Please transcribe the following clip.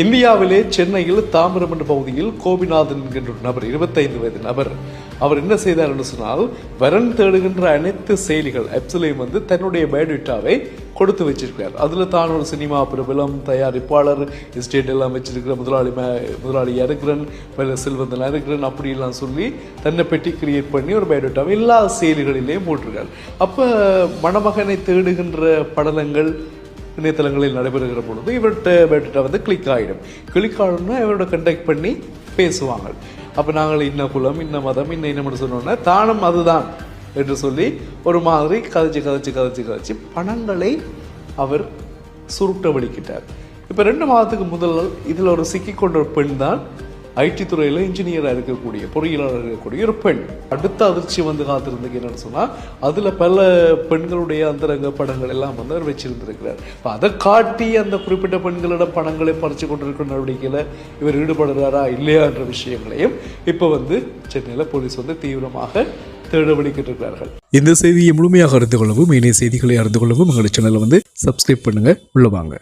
இந்தியாவிலே சென்னையில் தாம்பரம் என்ற பகுதியில் கோபிநாதன் என்கின்ற ஒரு நபர் 25 வயது நபர் அவர் என்ன செய்தார் என்று சொன்னால் வரன் தேடுகின்ற அனைத்து செயலிகள் ஆப்ஸ்லையும் தன்னுடைய பயோடேட்டாவை கொடுத்து வச்சிருக்கிறார். அதுல தான் ஒரு சினிமா பிரபலம், தயாரிப்பாளர், எஸ்டேட் எல்லாம் வச்சிருக்கிற முதலாளியா இருக்கிறேன், செல்வந்தனா இருக்கிறேன் அப்படி எல்லாம் சொல்லி தன்னை பெட்டி கிரியேட் பண்ணி ஒரு பயோடேட்டாவை எல்லா செயலிகளிலேயும் போட்டிருக்கார். அப்ப மணமகனை தேடுகின்ற படலங்கள் இணையதளங்களில் நடைபெறுகிற பொழுது இவர்கிட்ட கிளிக் ஆகிடும். கிளிக் ஆகணும்னா இவரோட கண்டக்ட் பண்ணி பேசுவாங்க. அப்போ நாங்கள் இன்ன குலம், இன்ன மதம், இன்னும் சொன்னோன்னா தானும் அதுதான் என்று சொல்லி ஒரு மாதிரி கதைச்சு பணங்களை அவர் சுருட்ட வலிக்கிட்டார். இப்போ 2 மாதத்துக்கு முதல் இதில் ஒரு சிக்கிக்கொண்ட ஒரு பெண் தான் ஐடி துறையில் இன்ஜினியராக இருக்கக்கூடிய, பொறியியலாளர் இருக்கக்கூடிய ஒரு பெண். அடுத்த அதிர்ச்சி காத்திருந்தது என்னன்னு சொன்னால் அதில் பல பெண்களுடைய அந்தரங்க படங்கள் எல்லாம் அவர் வச்சிருந்திருக்கிறார். இப்போ அதை காட்டி அந்த குறிப்பிட்ட பெண்களிடம் பணங்களை பறித்து கொண்டிருக்கிற நடவடிக்கையில் இவர் ஈடுபடுறாரா இல்லையா என்ற விஷயங்களையும் இப்போ சென்னையில் போலீஸ் தீவிரமாக தேடவழிக்கிட்டு இருக்கிறார்கள். இந்த செய்தியை முழுமையாக அறிந்து கொள்ளவும், இணைய செய்திகளை அறிந்து கொள்ளவும் எங்கள் சேனலை சப்ஸ்கிரைப் பண்ணுங்க. உள்ள வாங்க.